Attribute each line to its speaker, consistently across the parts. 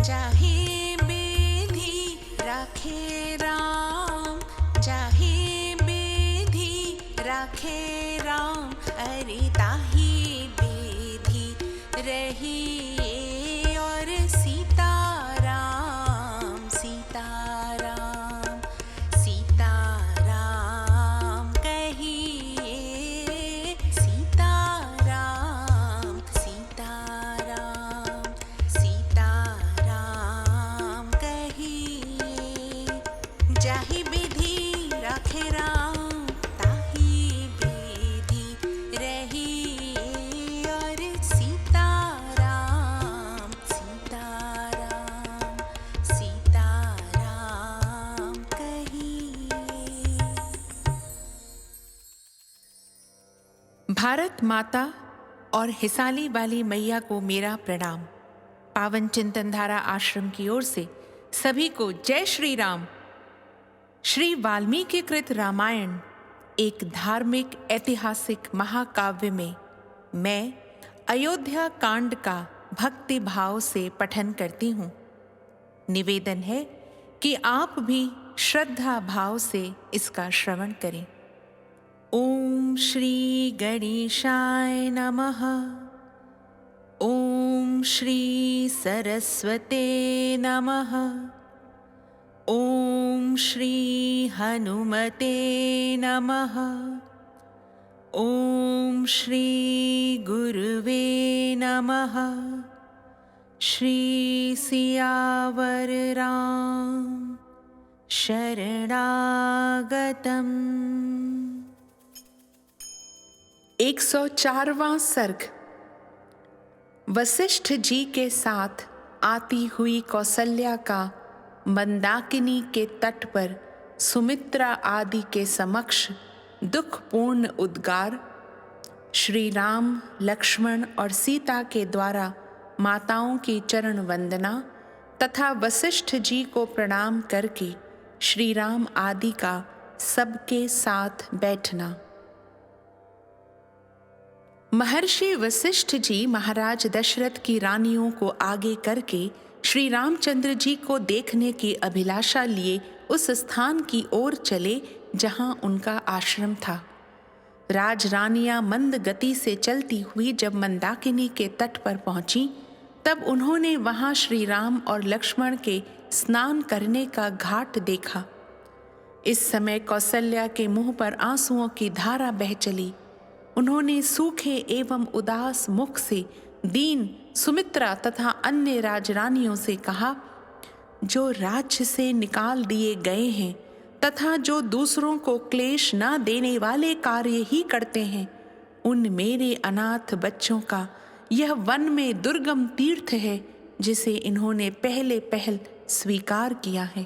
Speaker 1: चाहे बेधी राखे राम, चाहे बेधी राखे राम, अरे ताही बेधी रही और सीताराम, सीताराम, सीताराम कहिए, सीताराम, सीताराम, सीताराम कहिए। जाहि विधि राखे राम, ताहि विधि रही और सीताराम, सीताराम, सीताराम कहिए।
Speaker 2: भारत माता और हिसाली वाली मैया को मेरा प्रणाम। पावन चिंतनधारा आश्रम की ओर से सभी को जय श्री राम। श्री वाल्मीकि कृत रामायण एक धार्मिक ऐतिहासिक महाकाव्य में मैं अयोध्या कांड का भक्ति भाव से पठन करती हूँ। निवेदन है कि आप भी श्रद्धा भाव से इसका श्रवण करें। ओम श्री गणेशाय नमः। ओम श्री सरस्वते नमः। ओम श्री हनुमते नमः। ओम श्री गुरुवे नमः। श्री सियावर राम शरणागतम्। 104वां सर्ग। वशिष्ठ जी के साथ आती हुई कौसल्या का मंदाकिनी के तट पर सुमित्रा आदि के समक्ष दुखपूर्ण उद्गार। श्री राम, लक्ष्मण और सीता के द्वारा माताओं की चरण वंदना तथा वशिष्ठ जी को प्रणाम करके श्री राम आदि का सबके साथ बैठना। महर्षि वशिष्ठ जी महाराज दशरथ की रानियों को आगे करके श्री रामचंद्र जी को देखने की अभिलाषा लिए उस स्थान की ओर चले जहां उनका आश्रम था। राजरानियां मंद गति से चलती हुई जब मंदाकिनी के तट पर पहुंची, तब उन्होंने वहां श्री राम और लक्ष्मण के स्नान करने का घाट देखा। इस समय कौसल्या के मुंह पर आंसुओं की धारा बह चली। उन्होंने सूखे एवं उदास मुख से दीन सुमित्रा तथा अन्य राजरानियों से कहा, जो राज्य से निकाल दिए गए हैं तथा जो दूसरों को क्लेश न देने वाले कार्य ही करते हैं, उन मेरे अनाथ बच्चों का यह वन में दुर्गम तीर्थ है जिसे इन्होंने पहले पहल स्वीकार किया है।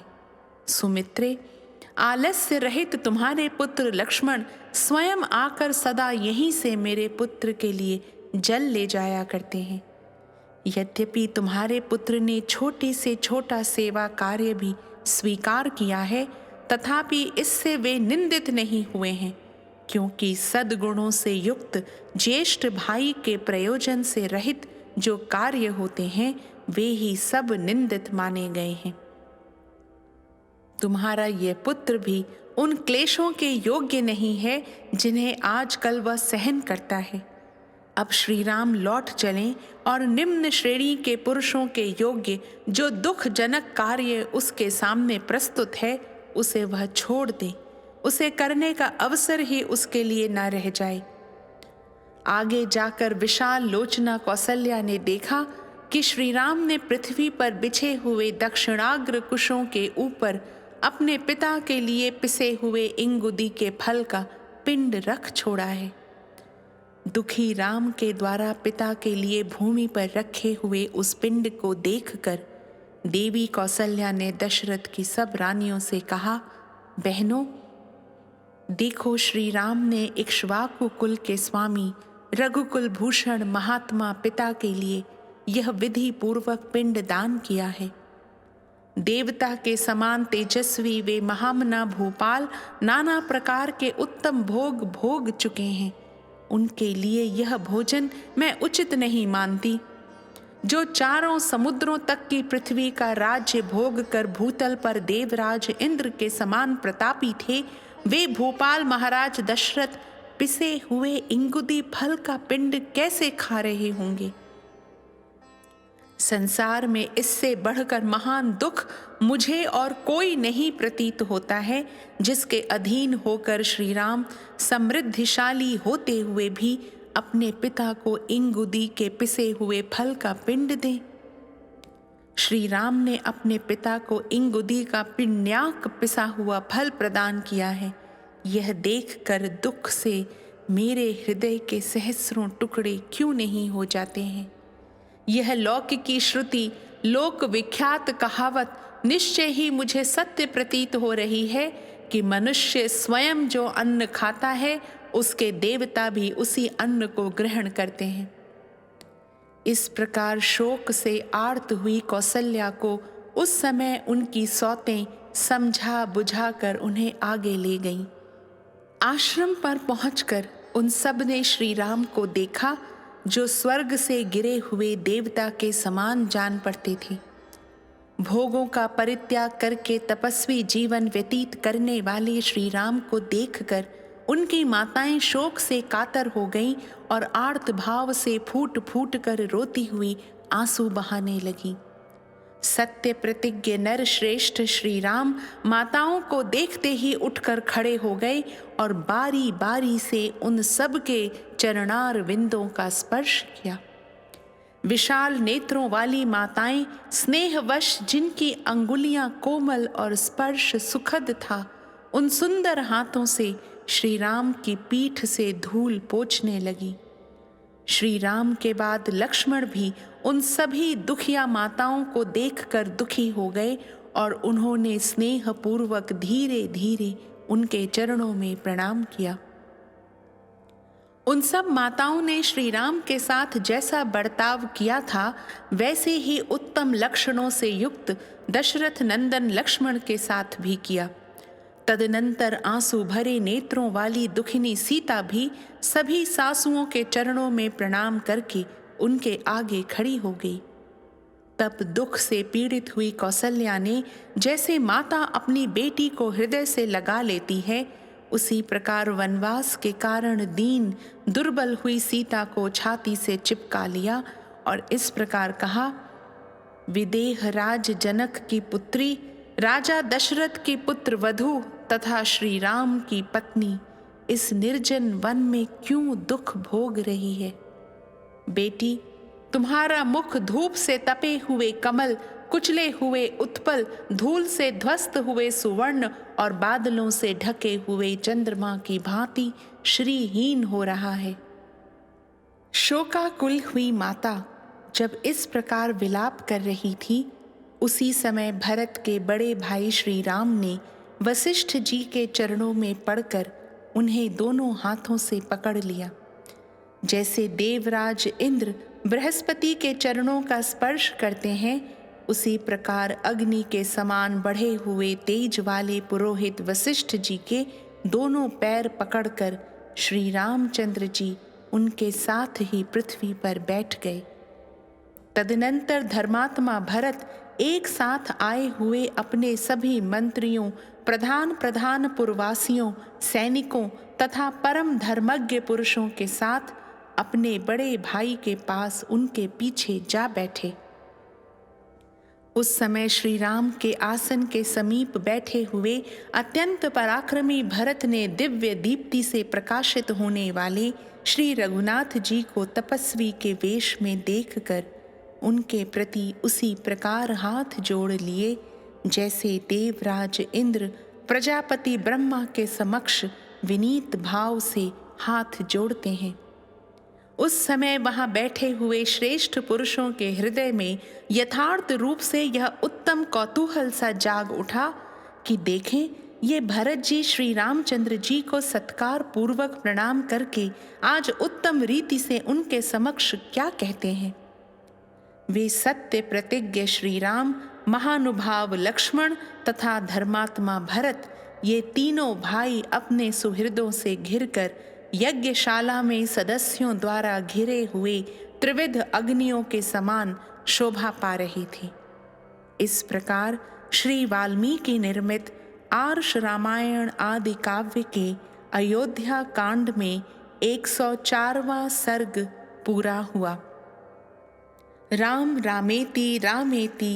Speaker 2: सुमित्रे, आलस्य रहित तुम्हारे पुत्र लक्ष्मण स्वयं आकर सदा यहीं से मेरे पुत्र के लिए जल ले जाया करते हैं। यद्यपि तुम्हारे पुत्र ने छोटे से छोटा सेवा कार्य भी स्वीकार किया है, तथापि इससे वे निंदित नहीं हुए हैं, क्योंकि सद्गुणों से युक्त ज्येष्ठ भाई के प्रयोजन से रहित जो कार्य होते हैं वे ही सब निंदित माने गए हैं। तुम्हारा यह पुत्र भी उन क्लेशों के योग्य नहीं है जिन्हें आजकल वह सहन करता है। अब श्री राम लौट चलें और निम्न श्रेणी के पुरुषों के योग्य जो दुखजनक कार्य उसके सामने प्रस्तुत है उसे वह छोड़ दे, उसे करने का अवसर ही उसके लिए न रह जाए। आगे जाकर विशाल लोचना कौसल्या ने देखा कि श्री राम ने पृथ्वी पर बिछे हुए दक्षिणाग्र कुशों के ऊपर अपने पिता के लिए पिसे हुए इंगुदी के फल का पिंड रख छोड़ा है। दुखी राम के द्वारा पिता के लिए भूमि पर रखे हुए उस पिंड को देखकर देवी कौसल्या ने दशरथ की सब रानियों से कहा, बहनों, देखो श्री राम ने इक्ष्वाकु कुल के स्वामी रघुकुल भूषण महात्मा पिता के लिए यह विधि पूर्वक पिंड दान किया है। देवता के समान तेजस्वी वे महामना भूपाल नाना प्रकार के उत्तम भोग भोग चुके हैं। उनके लिए यह भोजन मैं उचित नहीं मानती। जो चारों समुद्रों तक की पृथ्वी का राज्य भोग कर भूतल पर देवराज इंद्र के समान प्रतापी थे, वे भूपाल महाराज दशरथ पिसे हुए इंगुदी फल का पिंड कैसे खा रहे होंगे। संसार में इससे बढ़कर महान दुख मुझे और कोई नहीं प्रतीत होता है, जिसके अधीन होकर श्री राम समृद्धिशाली होते हुए भी अपने पिता को इंगुदी के पिसे हुए फल का पिंड दें। श्री राम ने अपने पिता को इंगुदी का पिण्याक पिसा हुआ फल प्रदान किया है। यह देखकर दुख से मेरे हृदय के सहस्रों टुकड़े क्यों नहीं हो जाते हैं। यह लौकिकी श्रुति, लोक विख्यात कहावत निश्चय ही मुझे सत्य प्रतीत हो रही है कि मनुष्य स्वयं जो अन्न खाता है, उसके देवता भी उसी अन्न को ग्रहण करते हैं। इस प्रकार शोक से आर्त हुई कौसल्या को उस समय उनकी सौतें समझा बुझा कर उन्हें आगे ले गईं। आश्रम पर पहुंचकर उन सब ने श्री राम को देखा, जो स्वर्ग से गिरे हुए देवता के समान जान पड़ते थे। भोगों का परित्याग करके तपस्वी जीवन व्यतीत करने वाले श्री राम को देखकर उनकी माताएं शोक से कातर हो गईं और आर्त भाव से फूट फूट कर रोती हुई आंसू बहाने लगीं। सत्य प्रतिज्ञ नर श्रेष्ठ श्री राम माताओं को देखते ही उठकर खड़े हो गए और बारी बारी से उन सब के चरणार विंदों का स्पर्श किया। विशाल नेत्रों वाली माताएं स्नेहवश, जिनकी अंगुलियां कोमल और स्पर्श सुखद था, उन सुंदर हाथों से श्री राम की पीठ से धूल पोंछने लगी। श्री राम के बाद लक्ष्मण भी उन सभी दुखिया माताओं को देखकर दुखी हो गए और उन्होंने स्नेह पूर्वक धीरे धीरे उनके चरणों में प्रणाम किया। उन सब माताओं ने श्री राम के साथ जैसा बर्ताव किया था, वैसे ही उत्तम लक्षणों से युक्त दशरथ नंदन लक्ष्मण के साथ भी किया। तदनंतर आंसू भरे नेत्रों वाली दुखिनी सीता भी सभी सासुओं के चरणों में प्रणाम करके उनके आगे खड़ी हो गई। तब दुख से पीड़ित हुई कौसल्या ने, जैसे माता अपनी बेटी को हृदय से लगा लेती है, उसी प्रकार वनवास के कारण दीन दुर्बल हुई सीता को छाती से चिपका लिया और इस प्रकार कहा, विदेह राज जनक की पुत्री, राजा दशरथ की पुत्र वधू तथा श्री राम की पत्नी इस निर्जन वन में क्यों दुख भोग रही है। बेटी, तुम्हारा मुख धूप से तपे हुए कमल, कुचले हुए उत्पल, धूल से ध्वस्त हुए सुवर्ण और बादलों से ढके हुए चंद्रमा की भांति श्रीहीन हो रहा है। शोकाकुल हुई माता जब इस प्रकार विलाप कर रही थी, उसी समय भरत के बड़े भाई श्री राम ने वशिष्ठ जी के चरणों में पड़कर उन्हें दोनों हाथों से पकड़ लिया। जैसे देवराज इंद्र बृहस्पति के चरणों का स्पर्श करते हैं, उसी प्रकार अग्नि के समान बढ़े हुए तेज वाले पुरोहित वशिष्ठ जी के दोनों पैर पकड़कर श्री रामचंद्र जी उनके साथ ही पृथ्वी पर बैठ गए। तदनंतर धर्मात्मा भरत एक साथ आए हुए अपने सभी मंत्रियों, प्रधान पुरवासियों, सैनिकों तथा परम धर्मज्ञ पुरुषों के साथ अपने बड़े भाई के पास उनके पीछे जा बैठे। उस समय श्री राम के आसन के समीप बैठे हुए अत्यंत पराक्रमी भरत ने दिव्य दीप्ति से प्रकाशित होने वाले श्री रघुनाथ जी को तपस्वी के वेश में देखकर उनके प्रति उसी प्रकार हाथ जोड़ लिए, जैसे देवराज इंद्र प्रजापति ब्रह्मा के समक्ष विनीत भाव से हाथ जोड़ते हैं। उस समय वहां बैठे हुए श्रेष्ठ पुरुषों के हृदय में यथार्थ रूप से यह उत्तम कौतूहल सा जाग उठा कि देखें, ये भरत जी श्री रामचंद्र जी को सत्कार पूर्वक प्रणाम करके आज उत्तम रीति से उनके समक्ष क्या कहते हैं। वे सत्य प्रतिज्ञ श्री राम, महानुभाव लक्ष्मण तथा धर्मात्मा भरत, ये तीनों भाई अपने सुहृदों से घिरकर यज्ञशाला में सदस्यों द्वारा घिरे हुए त्रिविध अग्नियों के समान शोभा पा रही थी। इस प्रकार श्री वाल्मीकि निर्मित आर्ष रामायण आदि काव्य के अयोध्या कांड में 104वां सर्ग पूरा हुआ। राम रामेति रामेति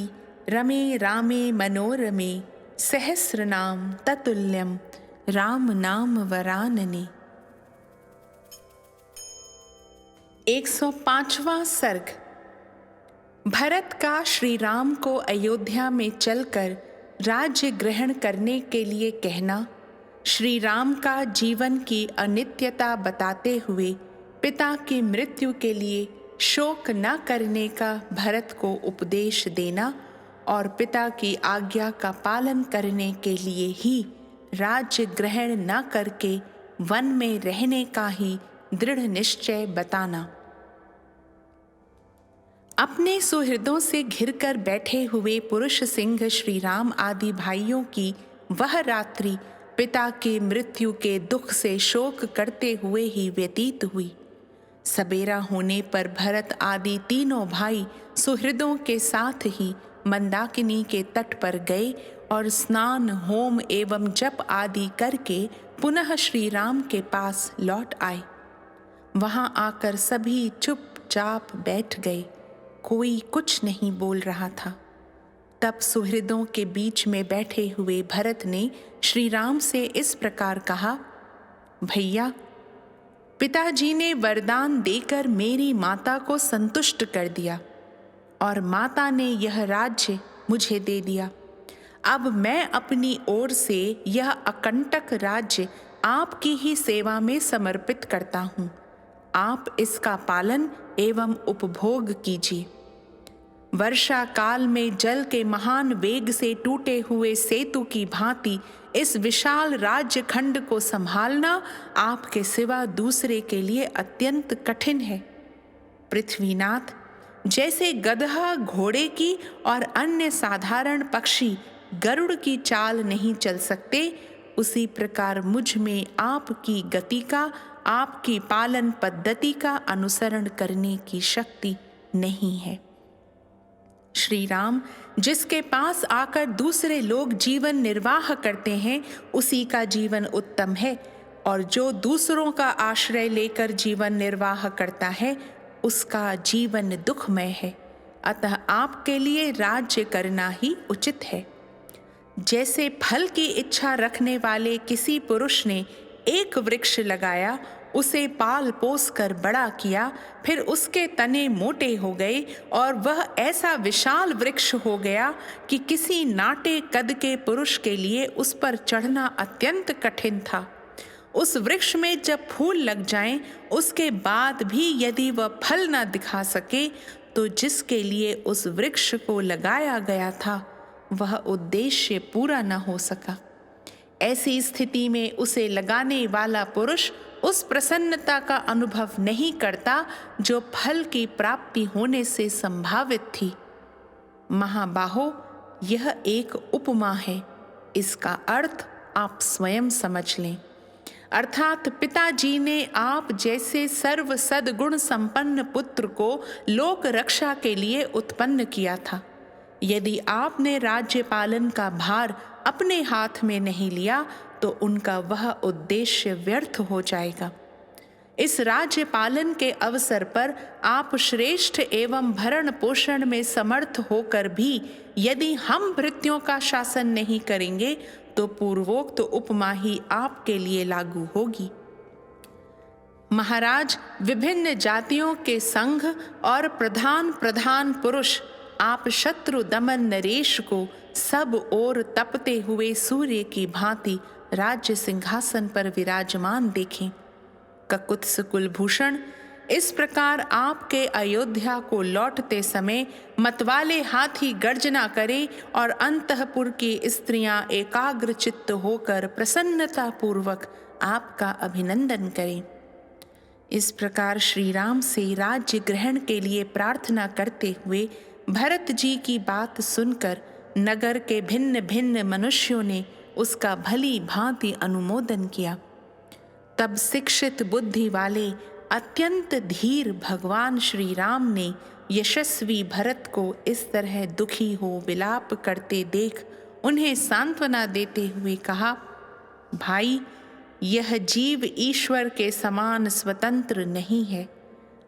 Speaker 2: रमे रामे मनोरमे सहस्र नाम ततुल्यम राम नाम वरानने। 105वां सर्ग। भरत का श्री राम को अयोध्या में चलकर राज्य ग्रहण करने के लिए कहना, श्री राम का जीवन की अनित्यता बताते हुए पिता की मृत्यु के लिए शोक न करने का भरत को उपदेश देना और पिता की आज्ञा का पालन करने के लिए ही राज्य ग्रहण न करके वन में रहने का ही दृढ़ निश्चय बताना। अपने सुहृदों से घिरकर बैठे हुए पुरुष सिंह श्री राम आदि भाइयों की वह रात्रि पिता की मृत्यु के दुख से शोक करते हुए ही व्यतीत हुई। सबेरा होने पर भरत आदि तीनों भाई सुहृदों के साथ ही मंदाकिनी के तट पर गए और स्नान होम एवं जप आदि करके पुनः श्री राम के पास लौट आए। वहां आकर सभी चुपचाप बैठ गए, कोई कुछ नहीं बोल रहा था। तब सुहृदों के बीच में बैठे हुए भरत ने श्री राम से इस प्रकार कहा, भैया, पिताजी ने वरदान देकर मेरी माता को संतुष्ट कर दिया और माता ने यह राज्य मुझे दे दिया। अब मैं अपनी ओर से यह अकंटक राज्य आपकी ही सेवा में समर्पित करता हूँ। आप इसका पालन एवं उपभोग कीजिए। वर्षा काल में जल के महान वेग से टूटे हुए सेतु की भांति इस विशाल राज्य खंड को संभालना आपके सिवा दूसरे के लिए अत्यंत कठिन है। पृथ्वीनाथ, जैसे गधा घोड़े की और अन्य साधारण पक्षी गरुड़ की चाल नहीं चल सकते, उसी प्रकार मुझ में आपकी गति का, आपकी पालन पद्धति का अनुसरण करने की शक्ति नहीं है। श्री राम, जिसके पास आकर दूसरे लोग जीवन निर्वाह करते हैं, उसी का जीवन उत्तम है, और जो दूसरों का आश्रय लेकर जीवन निर्वाह करता है, उसका जीवन दुखमय है। अतः आपके लिए राज्य करना ही उचित है। जैसे फल की इच्छा रखने वाले किसी पुरुष ने एक वृक्ष लगाया, उसे पाल पोस कर बड़ा किया, फिर उसके तने मोटे हो गए और वह ऐसा विशाल वृक्ष हो गया कि किसी नाटे कद के पुरुष के लिए उस पर चढ़ना अत्यंत कठिन था। उस वृक्ष में जब फूल लग जाएं, उसके बाद भी यदि वह फल न दिखा सके, तो जिसके लिए उस वृक्ष को लगाया गया था, वह उद्देश्य पूरा न हो सका। ऐसी स्थिति में उसे लगाने वाला पुरुष उस प्रसन्नता का अनुभव नहीं करता जो फल की प्राप्ति होने से संभावित थी। महाबाहो, यह एक उपमा है। इसका अर्थ आप स्वयं समझ लें। अर्थात पिताजी ने आप जैसे सर्व सद्गुण संपन्न पुत्र को लोक रक्षा के लिए उत्पन्न किया था। यदि आपने राज्य पालन का भार अपने हाथ में नहीं लिया, तो उनका वह उद्देश्य व्यर्थ हो जाएगा। इस राज्य पालन के अवसर पर आप श्रेष्ठ एवं भरण पोषण में समर्थ होकर भी यदि हम भृत्यों का शासन नहीं करेंगे, तो पूर्वोक्त उपमा ही आपके लिए लागू होगी। महाराज, विभिन्न जातियों के संघ और प्रधान प्रधान पुरुष आप शत्रु दमन नरेश को सब ओर तपते हुए सूर्य की भांति राज्य सिंहासन पर विराजमान देखें। ककुत्स कुलभूषण, इस प्रकार आपके अयोध्या को लौटते समय मतवाले हाथी गर्जना करे और अंतःपुर की स्त्रियां एकाग्र चित्त होकर प्रसन्नता पूर्वक आपका अभिनंदन करें। इस प्रकार श्री राम से राज्य ग्रहण के लिए प्रार्थना करते हुए भरत जी की बात सुनकर नगर के भिन्न भिन्न मनुष्यों ने उसका भली भांति अनुमोदन किया। तब शिक्षित बुद्धि वाले अत्यंत धीर भगवान श्री राम ने यशस्वी भरत को इस तरह दुखी हो विलाप करते देख उन्हें सांत्वना देते हुए कहा, भाई, यह जीव ईश्वर के समान स्वतंत्र नहीं है,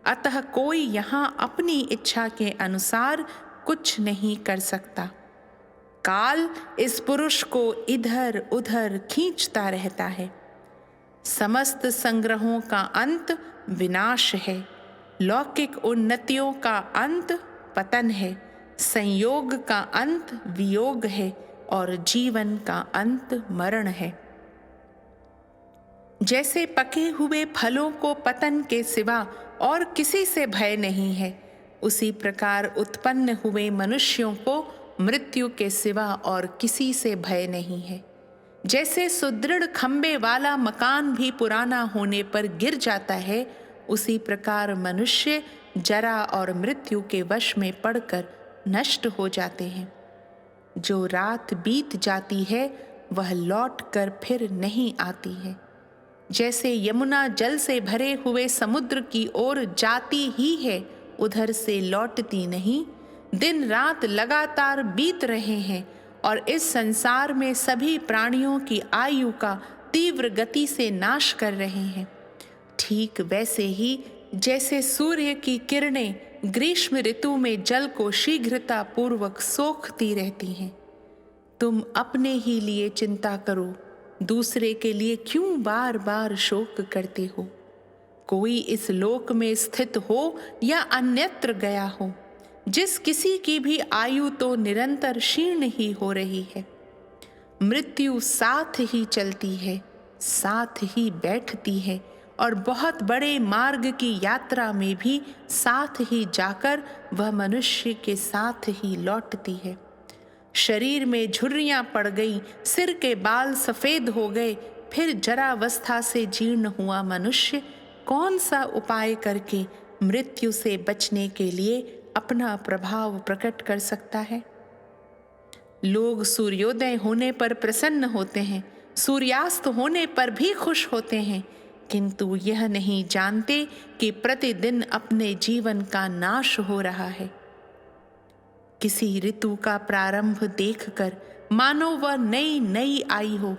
Speaker 2: अतः कोई यहाँ अपनी इच्छा के अनुसार कुछ नहीं कर सकता। काल इस पुरुष को इधर उधर खींचता रहता है। समस्त संग्रहों का अंत विनाश है, लौकिक उन्नतियों का अंत पतन है, संयोग का अंत वियोग है और जीवन का अंत मरण है। जैसे पके हुए फलों को पतन के सिवा और किसी से भय नहीं है, उसी प्रकार उत्पन्न हुए मनुष्यों को मृत्यु के सिवा और किसी से भय नहीं है। जैसे सुदृढ़ खंबे वाला मकान भी पुराना होने पर गिर जाता है, उसी प्रकार मनुष्य जरा और मृत्यु के वश में पड़कर नष्ट हो जाते हैं। जो रात बीत जाती है वह लौट कर फिर नहीं आती है। जैसे यमुना जल से भरे हुए समुद्र की ओर जाती ही है, उधर से लौटती नहीं। दिन रात लगातार बीत रहे हैं और इस संसार में सभी प्राणियों की आयु का तीव्र गति से नाश कर रहे हैं। ठीक वैसे ही जैसे सूर्य की किरणें ग्रीष्म ऋतु में जल को शीघ्रता पूर्वक सोखती रहती हैं। तुम अपने ही लिए चिंता करो, दूसरे के लिए क्यों बार बार शोक करते हो। कोई इस लोक में स्थित हो या अन्यत्र गया हो, जिस किसी की भी आयु तो निरंतर क्षीण ही हो रही है। मृत्यु साथ ही चलती है, साथ ही बैठती है और बहुत बड़े मार्ग की यात्रा में भी साथ ही जाकर वह मनुष्य के साथ ही लौटती है। शरीर में झुर्रियां पड़ गई, सिर के बाल सफेद हो गए, फिर जरावस्था से जीर्ण हुआ मनुष्य कौन सा उपाय करके मृत्यु से बचने के लिए अपना प्रभाव प्रकट कर सकता है। लोग सूर्योदय होने पर प्रसन्न होते हैं, सूर्यास्त होने पर भी खुश होते हैं, किंतु यह नहीं जानते कि प्रतिदिन अपने जीवन का नाश हो रहा है। किसी ऋतु का प्रारंभ देखकर मानो वह नई नई आई हो,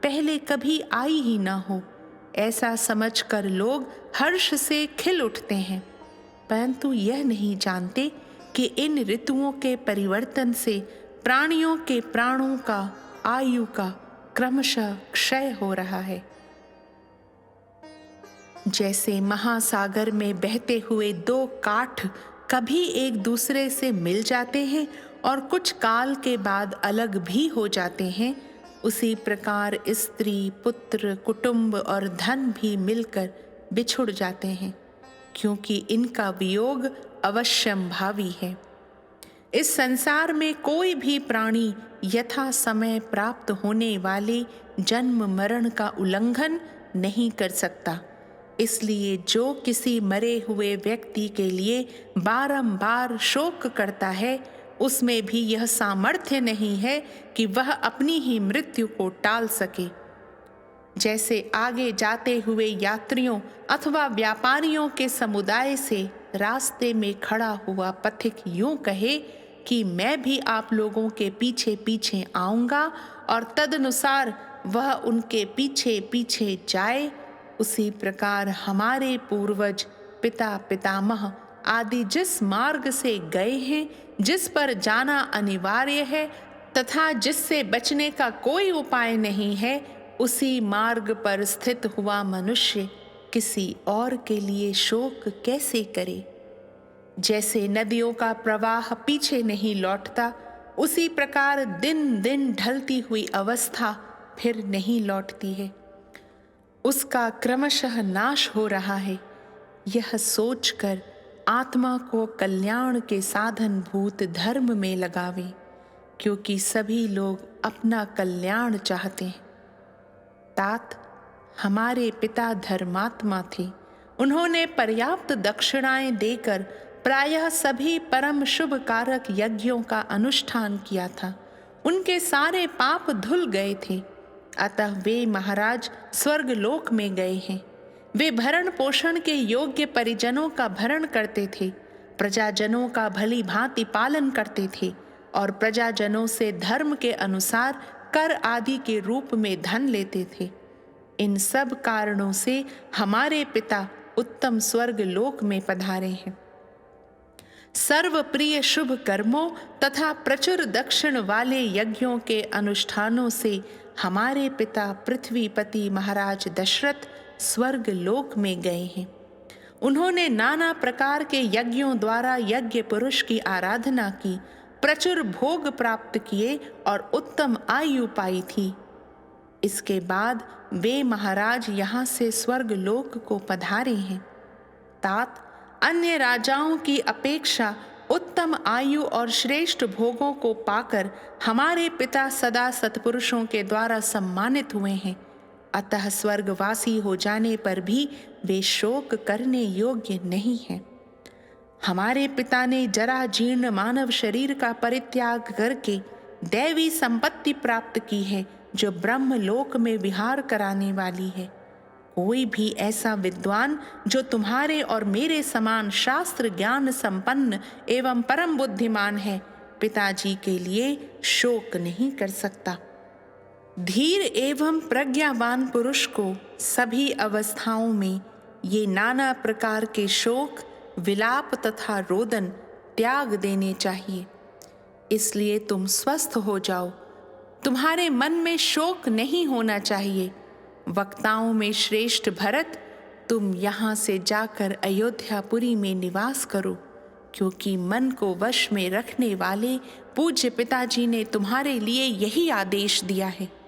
Speaker 2: पहले कभी आई ही ना हो, ऐसा समझकर लोग हर्ष से खिल उठते हैं, परंतु यह नहीं जानते कि इन ऋतुओं के परिवर्तन से प्राणियों के प्राणों का, आयु का क्रमशः क्षय हो रहा है। जैसे महासागर में बहते हुए दो काठ कभी एक दूसरे से मिल जाते हैं और कुछ काल के बाद अलग भी हो जाते हैं, उसी प्रकार स्त्री, पुत्र, कुटुंब और धन भी मिलकर बिछुड़ जाते हैं, क्योंकि इनका वियोग अवश्यंभावी है। इस संसार में कोई भी प्राणी यथा समय प्राप्त होने वाले जन्म मरण का उल्लंघन नहीं कर सकता। इसलिए जो किसी मरे हुए व्यक्ति के लिए बारंबार शोक करता है, उसमें भी यह सामर्थ्य नहीं है कि वह अपनी ही मृत्यु को टाल सके। जैसे आगे जाते हुए यात्रियों अथवा व्यापारियों के समुदाय से रास्ते में खड़ा हुआ पथिक यूं कहे कि मैं भी आप लोगों के पीछे पीछे आऊंगा और तदनुसार वह उनके पीछे पीछे जाए, उसी प्रकार हमारे पूर्वज, पिता, पितामह आदि जिस मार्ग से गए हैं, जिस पर जाना अनिवार्य है तथा जिससे बचने का कोई उपाय नहीं है, उसी मार्ग पर स्थित हुआ मनुष्य किसी और के लिए शोक कैसे करे। जैसे नदियों का प्रवाह पीछे नहीं लौटता, उसी प्रकार दिन दिन ढलती हुई अवस्था फिर नहीं लौटती है, उसका क्रमशः नाश हो रहा है। यह सोचकर आत्मा को कल्याण के साधन भूत धर्म में लगावे, क्योंकि सभी लोग अपना कल्याण चाहते हैं। तात, हमारे पिता धर्मात्मा थे। उन्होंने पर्याप्त दक्षिणाएं देकर प्रायः सभी परम शुभ कारक यज्ञों का अनुष्ठान किया था। उनके सारे पाप धुल गए थे, अतः वे महाराज स्वर्गलोक में गए हैं। वे भरण पोषण के योग्य परिजनों का भरण करते थे, प्रजाजनों का भली भांति पालन करते थे और प्रजाजनों से धर्म के अनुसार कर आदि के रूप में धन लेते थे। इन सब कारणों से हमारे पिता उत्तम स्वर्ग लोक में पधारे हैं। सर्व प्रिय शुभ कर्मों तथा प्रचुर दक्षिण वाले यज्ञों के अनुष्ठानों से हमारे पिता पृथ्वीपति महाराज दशरथ स्वर्ग लोक में गए हैं। उन्होंने नाना प्रकार के यज्ञों द्वारा यज्ञ पुरुष की आराधना की, प्रचुर भोग प्राप्त किए और उत्तम आयु पाई थी। इसके बाद वे महाराज यहाँ से स्वर्ग लोक को पधारे हैं। तात अन्य राजाओं की अपेक्षा उत्तम आयु और श्रेष्ठ भोगों को पाकर हमारे पिता सदा सत्पुरुषों के द्वारा सम्मानित हुए हैं। अतः स्वर्गवासी हो जाने पर भी वे शोक करने योग्य नहीं हैं। हमारे पिता ने जरा जीर्ण मानव शरीर का परित्याग करके दैवी संपत्ति प्राप्त की है, जो ब्रह्मलोक में विहार कराने वाली है। कोई भी ऐसा विद्वान जो तुम्हारे और मेरे समान शास्त्र ज्ञान संपन्न एवं परम बुद्धिमान है, पिताजी के लिए शोक नहीं कर सकता। धीर एवं प्रज्ञावान पुरुष को सभी अवस्थाओं में ये नाना प्रकार के शोक, विलाप तथा रोदन त्याग देने चाहिए। इसलिए तुम स्वस्थ हो जाओ। तुम्हारे मन में शोक नहीं होना चाहिए। वक्ताओं में श्रेष्ठ भरत, तुम यहाँ से जाकर अयोध्यापुरी में निवास करो, क्योंकि मन को वश में रखने वाले पूज्य पिताजी ने तुम्हारे लिए यही आदेश दिया है।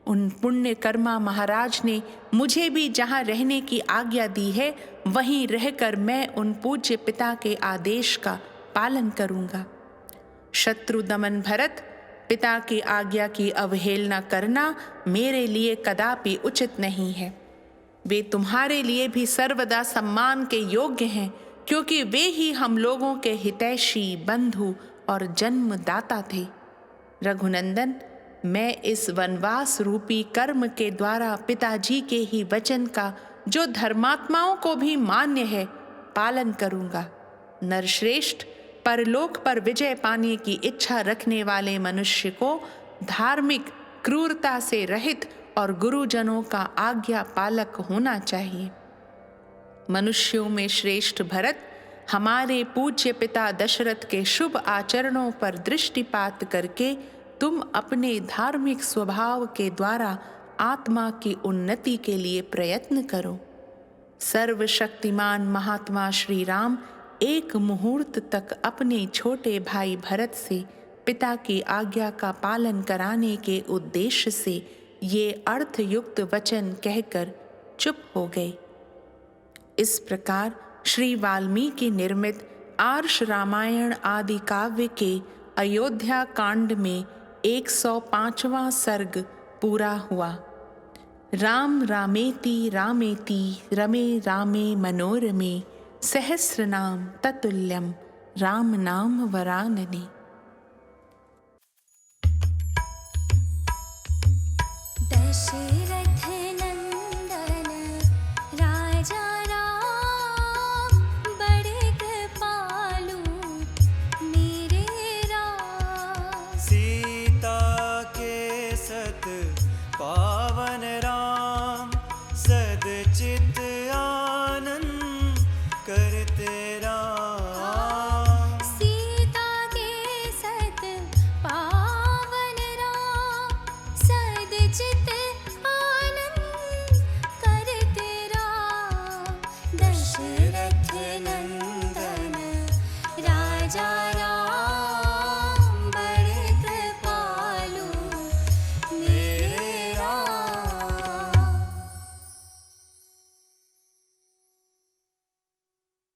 Speaker 2: उन पुण्य कर्मा महाराज ने मुझे भी जहाँ रहने की आज्ञा दी है, वहीं रहकर मैं उन पूज्य पिता के आदेश का पालन करूँगा। शत्रु दमन भरत, पिता की आज्ञा की अवहेलना करना मेरे लिए कदापि उचित नहीं है। वे तुम्हारे लिए भी सर्वदा सम्मान के योग्य हैं, क्योंकि वे ही हम लोगों के हितैषी, बंधु और जन्मदाता थे। रघुनंदन, मैं इस वनवास रूपी कर्म के द्वारा पिताजी के ही वचन का, जो धर्मात्माओं को भी मान्य है, पालन करूँगा। नरश्रेष्ठ, परलोक पर विजय पाने की इच्छा रखने वाले मनुष्य को धार्मिक, क्रूरता से रहित और गुरुजनों का आज्ञा पालक होना चाहिए। मनुष्यों में श्रेष्ठ भरत, हमारे पूज्य पिता दशरथ के शुभ आचरणों पर दृष्टिपात करके तुम अपने धार्मिक स्वभाव के द्वारा आत्मा की उन्नति के लिए प्रयत्न करो। सर्वशक्तिमान महात्मा श्री राम एक मुहूर्त तक अपने छोटे भाई भरत से पिता की आज्ञा का पालन कराने के उद्देश्य से ये अर्थयुक्त वचन कहकर चुप हो गए। इस प्रकार श्री वाल्मीकि निर्मित आर्ष रामायण आदि काव्य के अयोध्या कांड में 105वां सर्ग पूरा हुआ। राम रामेति रामेति रमे रामे मनोरमे सहस्रनाम ततुल्यम राम नाम वरानने।
Speaker 1: दशरथ